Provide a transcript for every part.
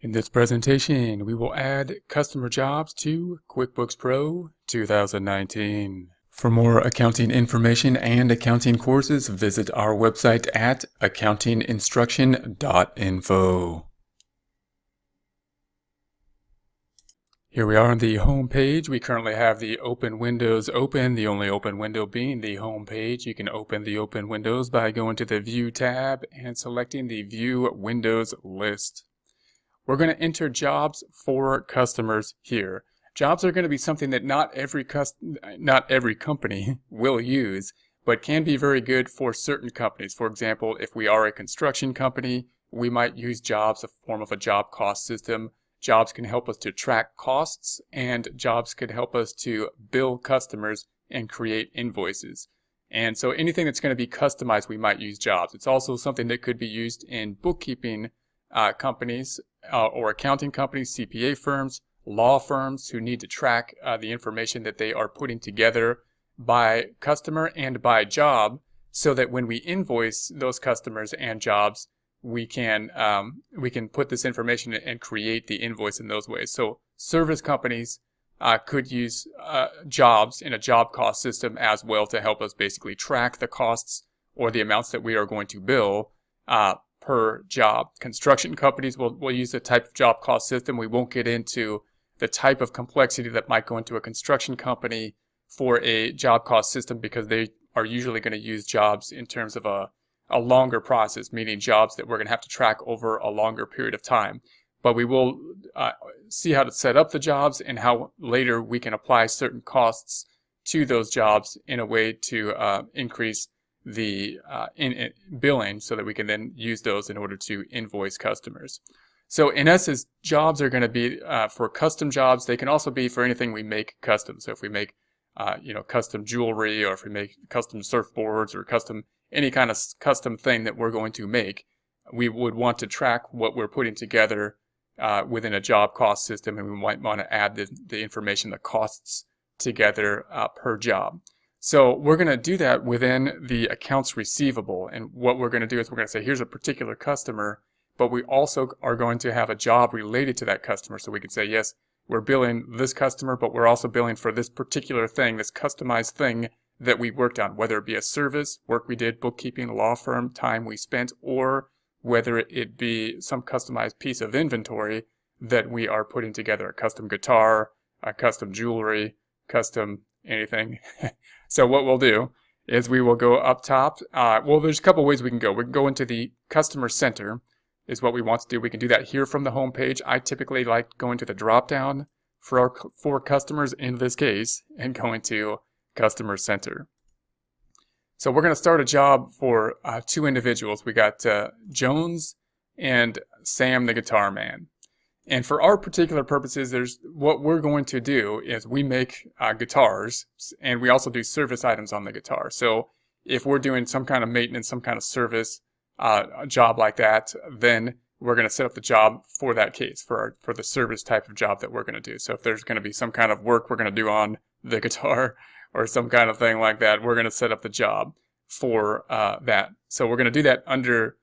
In this presentation, we will add customer jobs to QuickBooks Pro 2019. For more accounting information and accounting courses, visit our website at accountinginstruction.info. Here we are on the home page. We currently have the open windows open, the only open window being the home page. You can open the open windows by going to the View tab and selecting the View Windows list. We're going to enter jobs for customers here. Jobs are going to be something that not every company will use, but can be very good for certain companies. For example, if we are a construction company, we might use jobs, a form of a job cost system. Jobs can help us to track costs, and jobs can help us to bill customers and create invoices. And so anything that's going to be customized, we might use jobs. It's also something that could be used in bookkeeping companies or accounting companies, CPA firms, law firms who need to track the information that they are putting together by customer and by job, so that when we invoice those customers and jobs, we can put this information and create the invoice in those ways. So service companies could use jobs in a job cost system as well to help us basically track the costs or the amounts that we are going to bill per job. Construction companies will use a type of job cost system. We won't get into the type of complexity that might go into a construction company for a job cost system, because they are usually going to use jobs in terms of a longer process, meaning jobs that we're going to have to track over a longer period of time. But we will see how to set up the jobs and how later we can apply certain costs to those jobs in a way to increase the billing, so that we can then use those in order to invoice customers. So in essence, jobs are going to be for custom jobs. They can also be for anything we make custom. So if we make custom jewelry, or if we make custom surfboards, or custom any kind of custom thing that we're going to make, we would want to track what we're putting together within a job cost system, and we might want to add the information, the costs together per job. So we're going to do that within the accounts receivable. And what we're going to do is we're going to say, here's a particular customer, but we also are going to have a job related to that customer. So we can say, yes, we're billing this customer, but we're also billing for this particular thing, this customized thing that we worked on, whether it be a service, work we did, bookkeeping, law firm, time we spent, or whether it be some customized piece of inventory that we are putting together, a custom guitar, a custom jewelry, custom anything. So what we'll do is we will go up top. Well, there's a couple ways we can go. We can go into the customer center is what we want to do. We can do that here from the home page. I typically like going to the drop down for customers in this case and going to customer center. So we're going to start a job for two individuals. We got Jones and Sam the guitar man. And for our particular purposes, what we're going to do is we make guitars, and we also do service items on the guitar. So if we're doing some kind of maintenance, some kind of service a job like that, then we're going to set up the job for that case, for the service type of job that we're going to do. So if there's going to be some kind of work we're going to do on the guitar or some kind of thing like that, we're going to set up the job for that. So we're going to do that under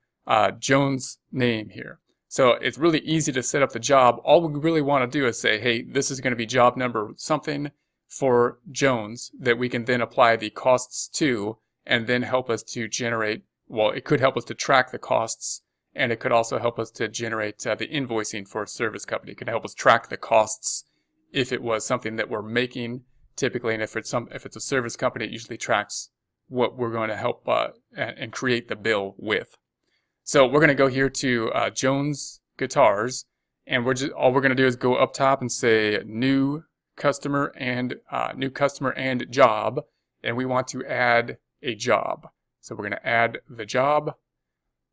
Jones' name here. So it's really easy to set up the job. All we really want to do is say, hey, this is going to be job number something for Jones, that we can then apply the costs to, and then help us to generate, well, it could help us to track the costs, and it could also help us to generate the invoicing for a service company. It can help us track the costs if it was something that we're making typically, and if it's a service company, it usually tracks what we're going to help and create the bill with. So we're going to go here to Jones Guitars, and all we're going to do is go up top and say new customer and job, and we want to add a job. So we're going to add the job,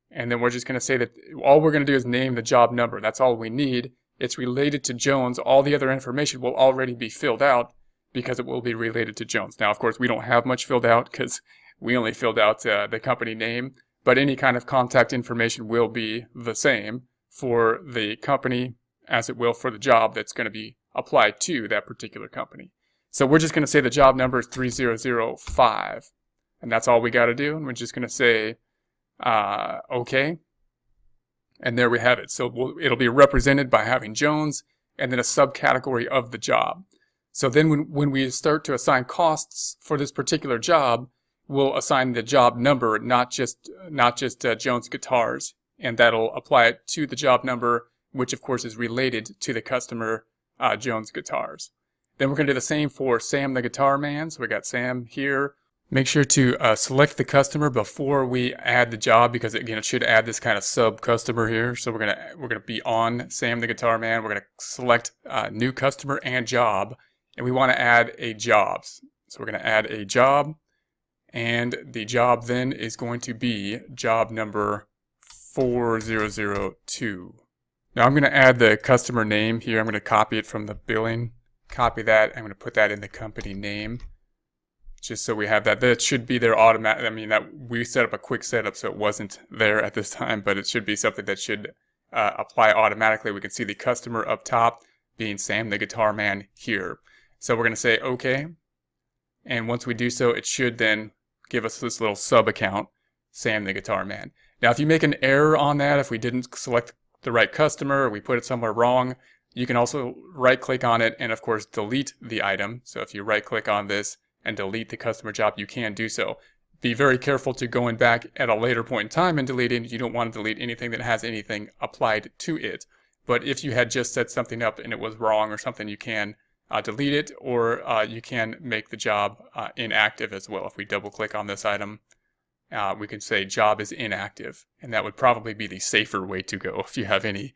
and then we're just going to say that all we're going to do is name the job number. That's all we need. It's related to Jones. All the other information will already be filled out because it will be related to Jones. Now, of course, we don't have much filled out because we only filled out the company name. But any kind of contact information will be the same for the company as it will for the job that's going to be applied to that particular company. So we're just going to say the job number is 3005. And that's all we got to do. And we're just going to say, OK. And there we have it. So it'll be represented by having Jones and then a subcategory of the job. So then when we start to assign costs for this particular job, we'll assign the job number, not just Jones Guitars. And that'll apply it to the job number, which of course is related to the customer, Jones Guitars. Then we're going to do the same for Sam the Guitar Man. So we got Sam here. Make sure to select the customer before we add the job, because again, it should add this kind of sub customer here. So we're gonna be on Sam the Guitar Man. We're gonna select new customer and job, and we want to add a job. So we're gonna add a job, and the job then is going to be job number 4002. Now I'm gonna add the customer name here. I'm gonna copy it from the billing. Copy that. I'm gonna put that in the company name. Just so we have that. That should be there automatic. I mean, that we set up a quick setup, so it wasn't there at this time, but it should be something that should apply automatically. We can see the customer up top being Sam the Guitar Man here. So we're going to say OK. And once we do so, it should then give us this little sub account, Sam the Guitar Man. Now, if you make an error on that, if we didn't select the right customer, or we put it somewhere wrong, you can also right click on it and of course delete the item. So if you right click on this and delete the customer job, you can do so. Be very careful to going back at a later point in time and deleting. You don't want to delete anything that has anything applied to it. But if you had just set something up and it was wrong or something, you can delete it, or you can make the job inactive as well. If we double click on this item, we can say job is inactive, and that would probably be the safer way to go if you have any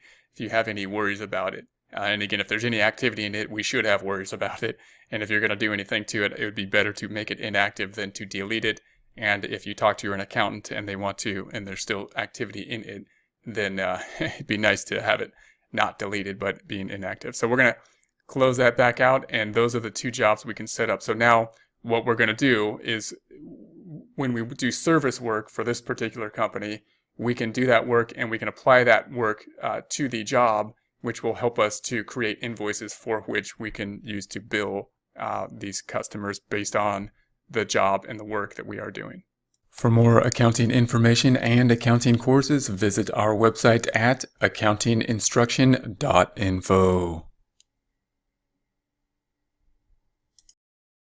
worries about it. And again, if there's any activity in it, we should have worries about it. And if you're going to do anything to it, it would be better to make it inactive than to delete it. And if you talk to an accountant and they want to, and there's still activity in it, then it'd be nice to have it not deleted, but being inactive. So we're going to close that back out. And those are the two jobs we can set up. So now what we're going to do is when we do service work for this particular company, we can do that work and we can apply that work to the job, which will help us to create invoices for which we can use to bill these customers based on the job and the work that we are doing. For more accounting information and accounting courses, visit our website at accountinginstruction.info.